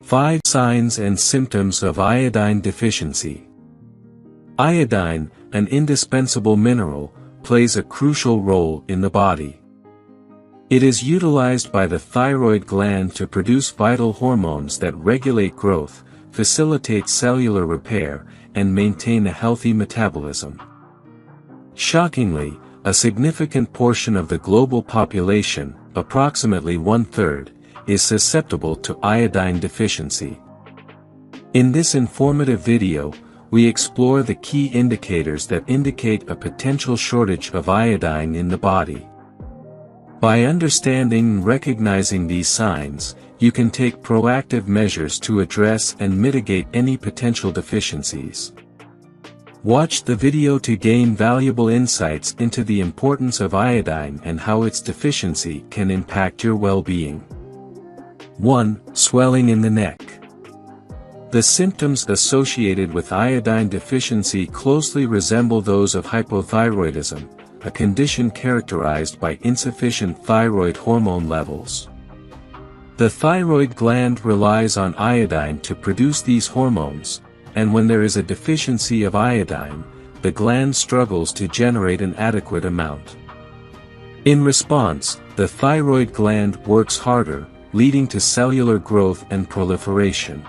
5 Signs and symptoms of iodine deficiency. Iodine, an indispensable mineral, plays a crucial role in the body. It is utilized by the thyroid gland to produce vital hormones that regulate growth, facilitate cellular repair, and maintain a healthy metabolism. Shockingly, a significant portion of the global population, approximately 1/3, is susceptible to iodine deficiency. In this informative video, we explore the key indicators that indicate a potential shortage of iodine in the body. By understanding and recognizing these signs, you can take proactive measures to address and mitigate any potential deficiencies. Watch the video to gain valuable insights into the importance of iodine and how its deficiency can impact your well-being. 1. Swelling in the neck. The symptoms associated with iodine deficiency closely resemble those of hypothyroidism, a condition characterized by insufficient thyroid hormone levels. The thyroid gland relies on iodine to produce these hormones, and when there is a deficiency of iodine, the gland struggles to generate an adequate amount. In response, the thyroid gland works harder, leading to cellular growth and proliferation.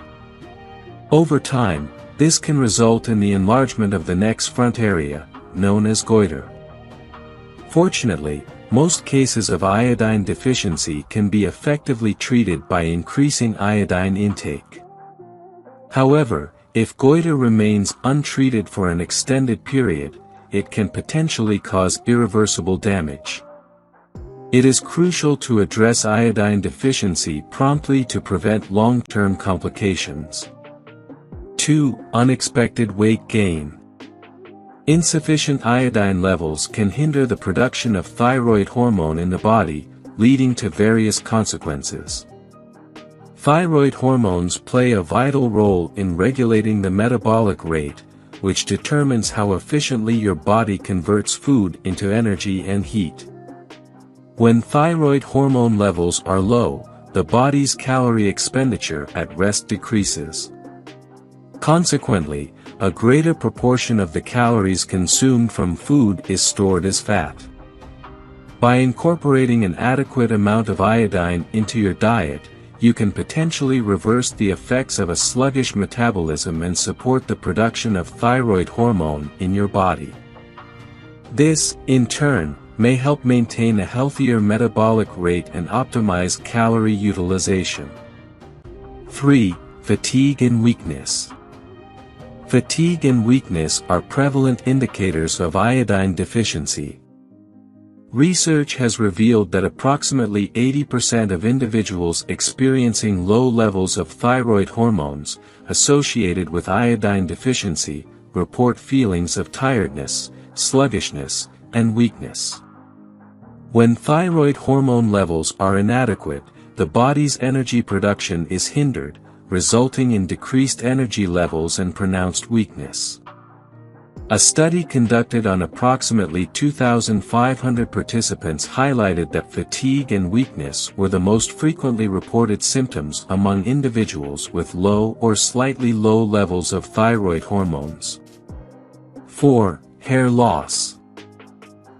Over time, this can result in the enlargement of the neck's front area, known as goiter. Fortunately, most cases of iodine deficiency can be effectively treated by increasing iodine intake. However, if goiter remains untreated for an extended period, it can potentially cause irreversible damage. It is crucial to address iodine deficiency promptly to prevent long-term complications. 2. Unexpected weight gain. Insufficient iodine levels can hinder the production of thyroid hormone in the body, leading to various consequences. Thyroid hormones play a vital role in regulating the metabolic rate, which determines how efficiently your body converts food into energy and heat. When thyroid hormone levels are low, the body's calorie expenditure at rest decreases. Consequently, a greater proportion of the calories consumed from food is stored as fat. By incorporating an adequate amount of iodine into your diet, you can potentially reverse the effects of a sluggish metabolism and support the production of thyroid hormone in your body. This, in turn, may help maintain a healthier metabolic rate and optimize calorie utilization. 3. Fatigue and weakness. Fatigue and weakness are prevalent indicators of iodine deficiency. Research has revealed that approximately 80% of individuals experiencing low levels of thyroid hormones, associated with iodine deficiency, report feelings of tiredness, sluggishness, and weakness. When thyroid hormone levels are inadequate, the body's energy production is hindered, resulting in decreased energy levels and pronounced weakness. A study conducted on approximately 2,500 participants highlighted that fatigue and weakness were the most frequently reported symptoms among individuals with low or slightly low levels of thyroid hormones. 4. Hair loss.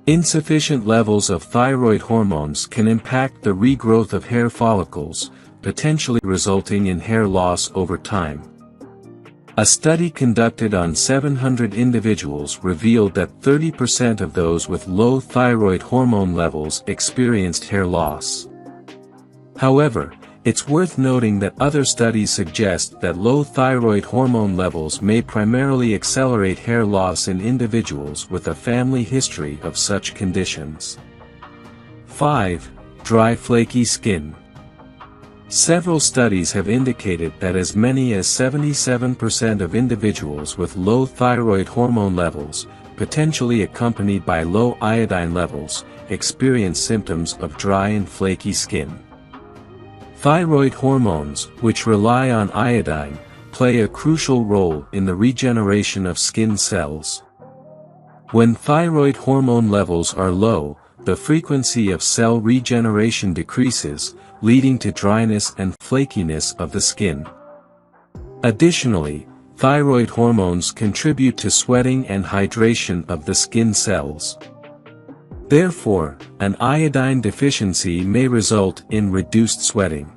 Insufficient levels of thyroid hormones can impact the regrowth of hair follicles, potentially resulting in hair loss over time. A study conducted on 700 individuals revealed that 30% of those with low thyroid hormone levels experienced hair loss. However, it's worth noting that other studies suggest that low thyroid hormone levels may primarily accelerate hair loss in individuals with a family history of such conditions. 5. Dry flaky skin. Several studies have indicated that as many as 77% of individuals with low thyroid hormone levels, potentially accompanied by low iodine levels, experience symptoms of dry and flaky skin. Thyroid hormones, which rely on iodine, play a crucial role in the regeneration of skin cells. When thyroid hormone levels are low, the frequency of cell regeneration decreases, leading to dryness and flakiness of the skin. Additionally, thyroid hormones contribute to sweating and hydration of the skin cells. Therefore, an iodine deficiency may result in reduced sweating.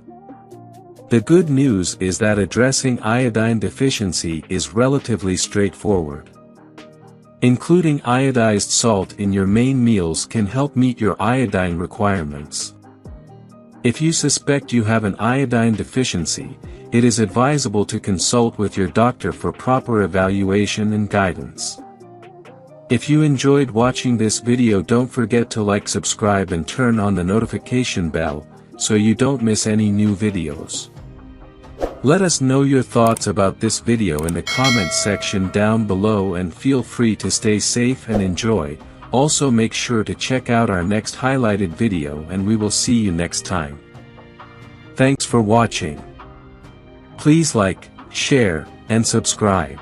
The good news is that addressing iodine deficiency is relatively straightforward. Including iodized salt in your main meals can help meet your iodine requirements. If you suspect you have an iodine deficiency, it is advisable to consult with your doctor for proper evaluation and guidance. If you enjoyed watching this video, don't forget to like, subscribe and turn on the notification bell, so you don't miss any new videos. Let us know your thoughts about this video in the comments section down below, and feel free to stay safe and enjoy. Also make sure to check out our next highlighted video, and we will see you next time. Thanks for watching. Please like, share, and subscribe.